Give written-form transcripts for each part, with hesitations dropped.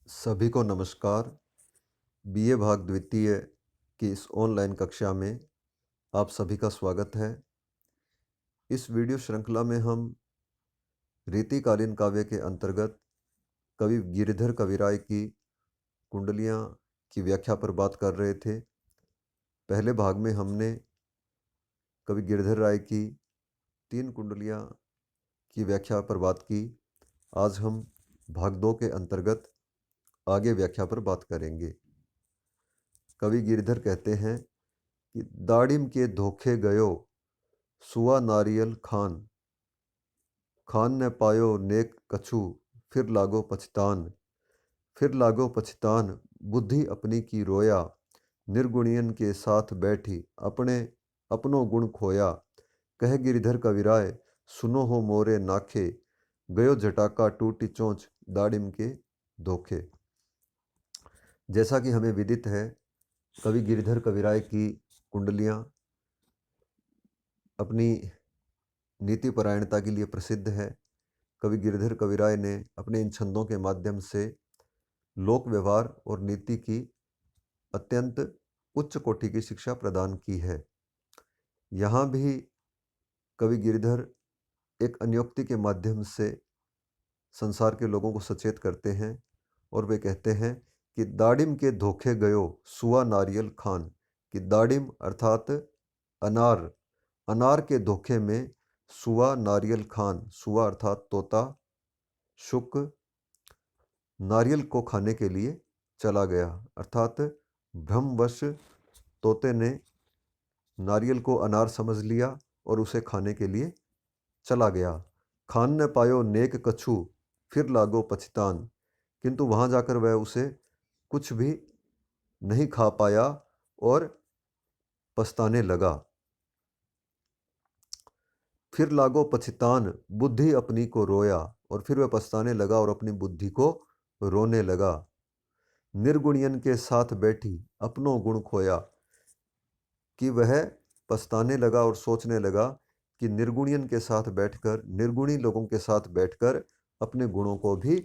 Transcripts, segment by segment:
सभी को नमस्कार। बीए भाग द्वितीय की इस ऑनलाइन कक्षा में आप सभी का स्वागत है। इस वीडियो श्रृंखला में हम रीतिकालीन काव्य के अंतर्गत कवि गिरिधर कविराय की कुंडलियाँ की व्याख्या पर बात कर रहे थे। पहले भाग में हमने कवि गिरिधर राय की 3 कुंडलियाँ की व्याख्या पर बात की। आज हम भाग 2 के अंतर्गत आगे व्याख्या पर बात करेंगे। कवि गिरिधर कहते हैं कि दाड़िम के धोखे गयो सुआ नारियल खान, खान ने पायो नेक कछु फिर लागो पछतान, फिर लागो पछतान बुद्धि अपनी की रोया, निर्गुणियन के साथ बैठी अपने अपनो गुण खोया, कह गिरिधर कविराय सुनो हो मोरे नाखे, गयो जटाका टूटी चोंच दाड़िम के धोखे। जैसा कि हमें विदित है, कवि गिरिधर कविराय की कुंडलियाँ अपनी नीतिपरायणता के लिए प्रसिद्ध है। कवि गिरिधर कविराय ने अपने इन छंदों के माध्यम से लोक व्यवहार और नीति की अत्यंत उच्च कोटि की शिक्षा प्रदान की है। यहाँ भी कवि गिरिधर एक अन्योक्ति के माध्यम से संसार के लोगों को सचेत करते हैं और वे कहते हैं कि दाड़िम के धोखे गयो सुआ नारियल खान, कि दाड़िम अर्थात अनार, अनार के धोखे में सुआ नारियल खान, सुआ अर्थात तोता, शुक नारियल को खाने के लिए चला गया, अर्थात भ्रमवश तोते ने नारियल को अनार समझ लिया और उसे खाने के लिए चला गया। खान ने पायो नेक कछु फिर लागो पछतान, किंतु वहाँ जाकर वह उसे कुछ भी नहीं खा पाया और पछताने लगा। फिर लागो पछतान बुद्धि अपनी को रोया, और फिर वह पछताने लगा और अपनी बुद्धि को रोने लगा। निर्गुणियन के साथ बैठी अपनों गुण खोया, कि वह पछताने लगा और सोचने लगा कि निर्गुणियन के साथ बैठकर, निर्गुणी लोगों के साथ बैठकर अपने गुणों को भी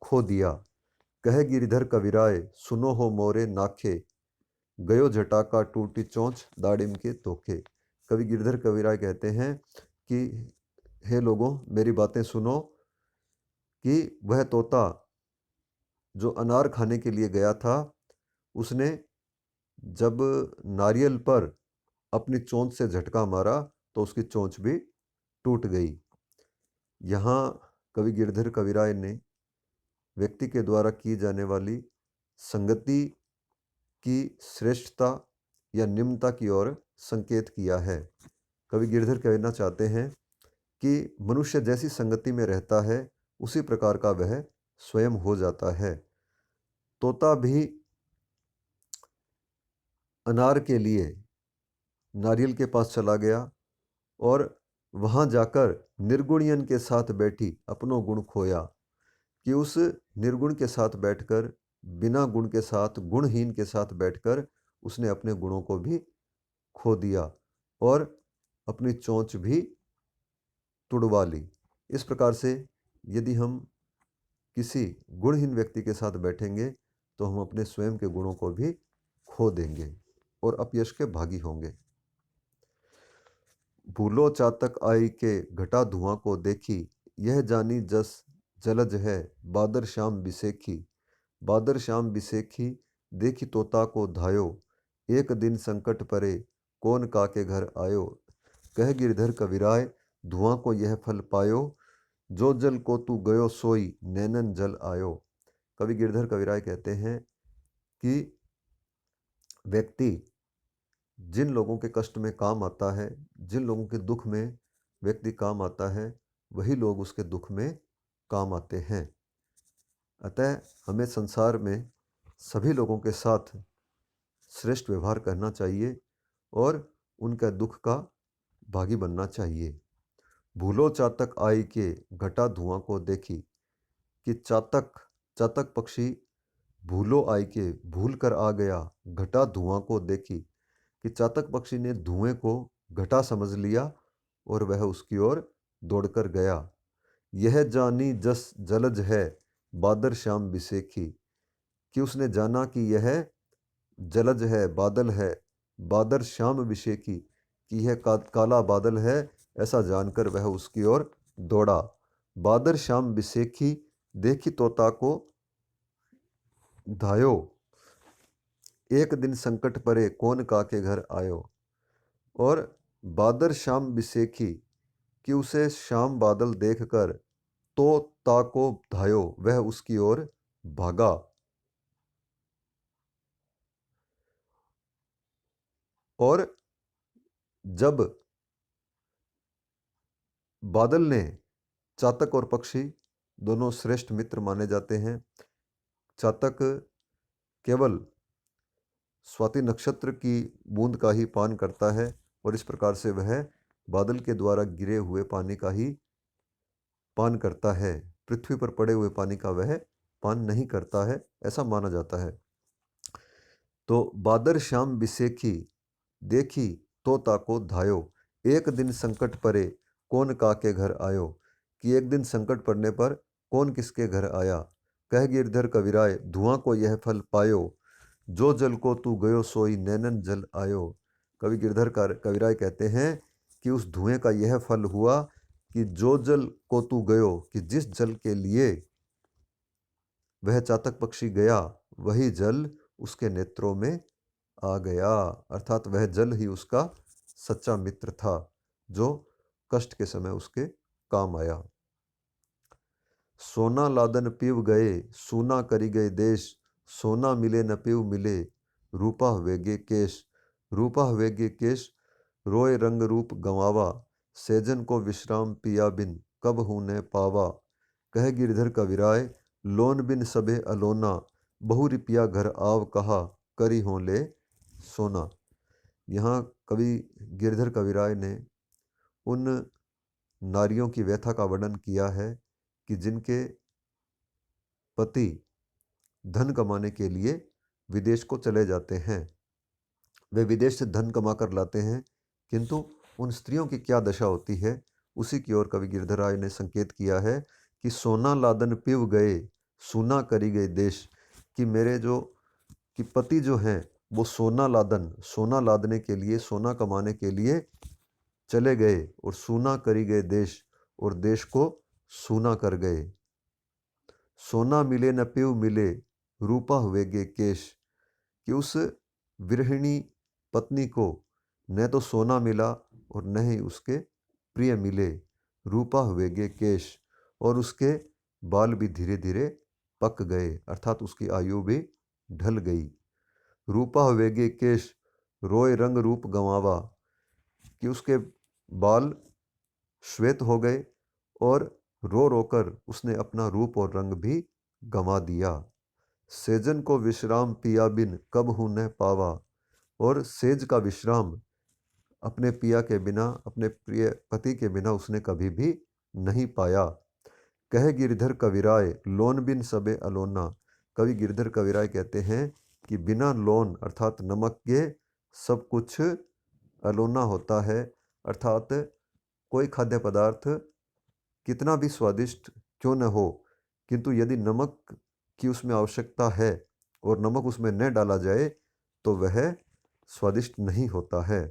खो दिया। कह गिरिधर कविराय सुनो हो मोरे नाखे, गयो जटाका टूटी चोंच दाड़िम के धोखे। कवि गिरिधर कविराय कहते हैं कि हे लोगों, मेरी बातें सुनो, कि वह तोता जो अनार खाने के लिए गया था, उसने जब नारियल पर अपनी चोंच से झटका मारा तो उसकी चोंच भी टूट गई। यहाँ कवि गिरिधर कविराय ने व्यक्ति के द्वारा की जाने वाली संगति की श्रेष्ठता या निम्नता की ओर संकेत किया है। कवि गिरिधर कहना चाहते हैं कि मनुष्य जैसी संगति में रहता है उसी प्रकार का वह स्वयं हो जाता है। तोता भी अनार के लिए नारियल के पास चला गया और वहाँ जाकर निर्गुणियन के साथ बैठी अपनों गुण खोया, कि उस निर्गुण के साथ बैठकर, बिना गुण के साथ, गुणहीन के साथ बैठकर उसने अपने गुणों को भी खो दिया और अपनी चोंच भी तुड़वा ली। इस प्रकार से यदि हम किसी गुणहीन व्यक्ति के साथ बैठेंगे तो हम अपने स्वयं के गुणों को भी खो देंगे और अपयश के भागी होंगे। भूलो चातक आई के घटा धुआं को देखी, यह जानी जस जलज है बादर श्याम बिसेखी, बादर श्याम बिसेखी देखी तोता को धायो, एक दिन संकट परे कौन का के घर आयो। कह गिरधर कविराय धुआं को यह फल पायो, जो जल को तू गयो सोई नैनन जल आयो। कवि गिरधर कविराय कहते हैं कि व्यक्ति जिन लोगों के कष्ट में काम आता है, जिन लोगों के दुख में व्यक्ति काम आता है, वही लोग उसके दुख में काम आते हैं। अतः हमें संसार में सभी लोगों के साथ श्रेष्ठ व्यवहार करना चाहिए और उनका दुख का भागी बनना चाहिए। भूलो चातक आई के घटा धुआं को देखी, कि चातक, चातक पक्षी भूलो आई के भूल कर आ गया घटा धुआं को देखी, कि चातक पक्षी ने धुएं को घटा समझ लिया और वह उसकी ओर दौड़कर गया। यह जानी जस जलज है बादर श्याम बिसेखी, कि उसने जाना कि यह जलज है, बादल है, बादर श्याम अभिषेकी, कि यह काला बादल है, ऐसा जानकर वह उसकी ओर दौड़ा। बादर श्याम अभिषेकी, देखी तोता को धायो, एक दिन संकट परे, कौन काके घर आयो। और बादर श्याम अभिषेकी, कि उसे श्याम बादल देखकर तो ताको धायो, वह उसकी ओर भागा। और जब बादल ने, चातक और पक्षी दोनों श्रेष्ठ मित्र माने जाते हैं। चातक केवल स्वाति नक्षत्र की बूंद का ही पान करता है और इस प्रकार से वह बादल के द्वारा गिरे हुए पानी का ही पान करता है, पृथ्वी पर पड़े हुए पानी का वह पान नहीं करता है, ऐसा माना जाता है। तो बादर श्याम बिसेखी, देखी तो ताको धायो, एक दिन संकट परे, कौन काके घर आयो, कि एक दिन संकट पड़ने पर कौन किसके घर आया। कह गिरधर कविराय, धुआं को यह फल पायो, जो जल को तू गयो सोई नैनन जल आयो। कवि गिरधर कविराय कहते हैं कि उस धुएं का यह फल हुआ कि जो जल को तू गयो, कि जिस जल के लिए वह चातक पक्षी गया, वही जल उसके नेत्रों में आ गया। अर्थात वह जल ही उसका सच्चा मित्र था, जो कष्ट के समय उसके काम आया। सोना लादन पीव गए, सूना करी गए देश, सोना मिले न पीव मिले, रूपा वेगे केश। रूपा वेगे केश, रोय रंग रूप गंवावा, सेजन को विश्राम पिया बिन, कब हूँ न पावा। कह गिरधर कविराय, लोन बिन सबे अलोना, बहु रिपिया घर आव कहा, करी हों ले सोना। यहाँ कवि गिरधर कविराय ने उन नारियों की व्यथा का वर्णन किया है कि जिनके पति धन कमाने के लिए विदेश को चले जाते हैं। वे विदेश से धन कमा कर लाते हैं, किंतु उन स्त्रियों की क्या दशा होती है, उसी की ओर कवि गिरधर राय ने संकेत किया है कि सोना लादन पिव गए, सूना करी गए देश, कि मेरे जो कि पति जो हैं वो सोना लादने के लिए, सोना कमाने के लिए चले गए और सूना करी गए देश, और देश को सूना कर गए। सोना मिले न पिव मिले, रूपा हुएगे केश, कि उस विरहिणी पत्नी को न तो सोना मिला और न ही उसके प्रिय मिले। रूपा हुएगे केश, और उसके बाल भी धीरे धीरे पक गए, अर्थात उसकी आयु भी ढल गई। रूपा हुएगे केश, रोय रंग रूप गंवावा, कि उसके बाल श्वेत हो गए और रो रोकर उसने अपना रूप और रंग भी गंवा दिया। सेजन को विश्राम पिया बिन, कब हूँ न पावा, और सेज का विश्राम अपने पिया के बिना, अपने प्रिय पति के बिना उसने कभी भी नहीं पाया। कह गिरधर कविराय, लोन बिन सबे अलोना। कवि गिरधर कविराय कहते हैं कि बिना लोन अर्थात नमक के सब कुछ अलोना होता है, अर्थात कोई खाद्य पदार्थ कितना भी स्वादिष्ट क्यों न हो, किंतु यदि नमक की उसमें आवश्यकता है और नमक उसमें न डाला जाए तो वह स्वादिष्ट नहीं होता है।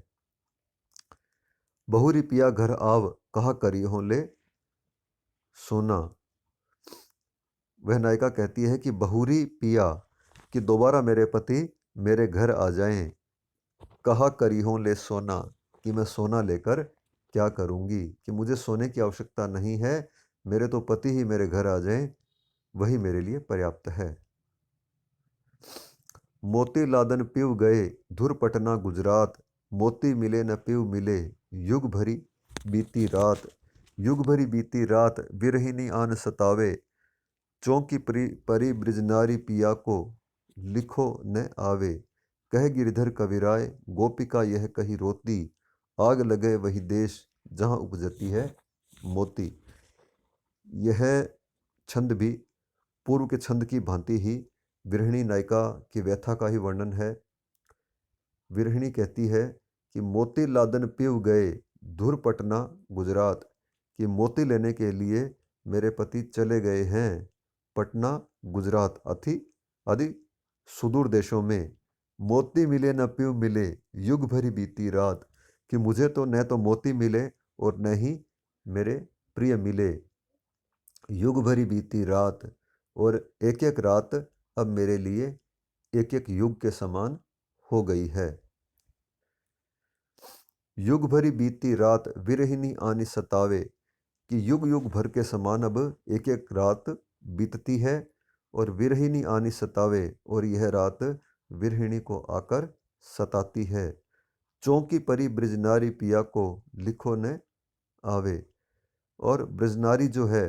बहुरी पिया घर आव, कहा करी हो ले सोना। वह नायिका कहती है कि बहुरी पिया, कि दोबारा मेरे पति मेरे घर आ जाएं, कहा करी हो ले सोना, कि मैं सोना लेकर क्या करूंगी, कि मुझे सोने की आवश्यकता नहीं है, मेरे तो पति ही मेरे घर आ जाएं, वही मेरे लिए पर्याप्त है। मोती लादन पीव गए, धुर पटना गुजरात, मोती मिले न पीव मिले, युग भरी बीती रात। युग भरी बीती रात, विरहिनी आन सतावे, चौंकी परी ब्रिजनारी पिया को, लिखो न आवे। कह गिरधर कविराय, गोपिका यह कही रोती, आग लगे वही देश, जहाँ उपजती है मोती। यह छंद भी पूर्व के छंद की भांति ही विरहिणी नायिका की व्यथा का ही वर्णन है। विरहिणी कहती है कि मोती लादन पीव गए, धुर पटना गुजरात, कि मोती लेने के लिए मेरे पति चले गए हैं पटना गुजरात, आदि सुदूर देशों में मोती मिले न पीऊ मिले, युग भरी बीती रात, कि मुझे तो न तो मोती मिले और न ही मेरे प्रिय मिले। युग भरी बीती रात, और एक एक रात अब मेरे लिए एक एक युग के समान हो गई है। युग भरी बीती रात विरहिनी आनी सतावे, कि युग युग भर के समान अब एक एक रात बीतती है और विरहिनी आनी सतावे, और यह रात विरहिणी को आकर सताती है। चौंकी परी ब्रजनारी पिया को लिखो न आवे, और ब्रजनारी जो है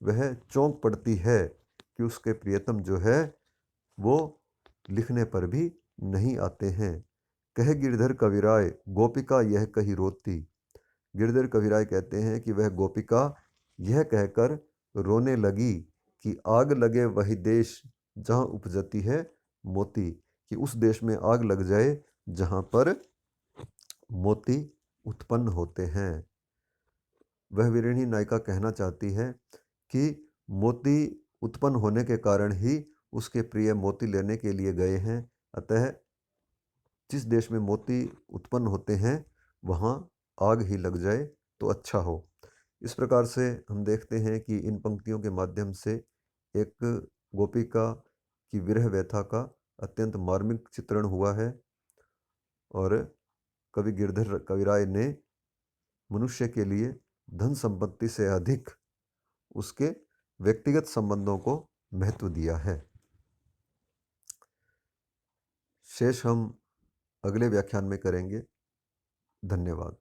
वह चौंक पड़ती है कि उसके प्रियतम जो है वो लिखने पर भी नहीं आते हैं। कह गिरधर कविराय गोपिका यह कही रोती, गिरधर कविराय कहते हैं कि वह गोपिका यह कहकर रोने लगी कि आग लगे वही देश जहाँ उपजती है मोती, कि उस देश में आग लग जाए जहाँ पर मोती उत्पन्न होते हैं। वह विरहिणी नायिका कहना चाहती है कि मोती उत्पन्न होने के कारण ही उसके प्रिय मोती लेने के लिए गए हैं, अतः जिस देश में मोती उत्पन्न होते हैं वहाँ आग ही लग जाए तो अच्छा हो। इस प्रकार से हम देखते हैं कि इन पंक्तियों के माध्यम से एक गोपिका की विरह व्यथा का अत्यंत मार्मिक चित्रण हुआ है, और कवि गिरधर कविराय ने मनुष्य के लिए धन संपत्ति से अधिक उसके व्यक्तिगत संबंधों को महत्व दिया है। शेष हम अगले व्याख्यान में करेंगे। धन्यवाद।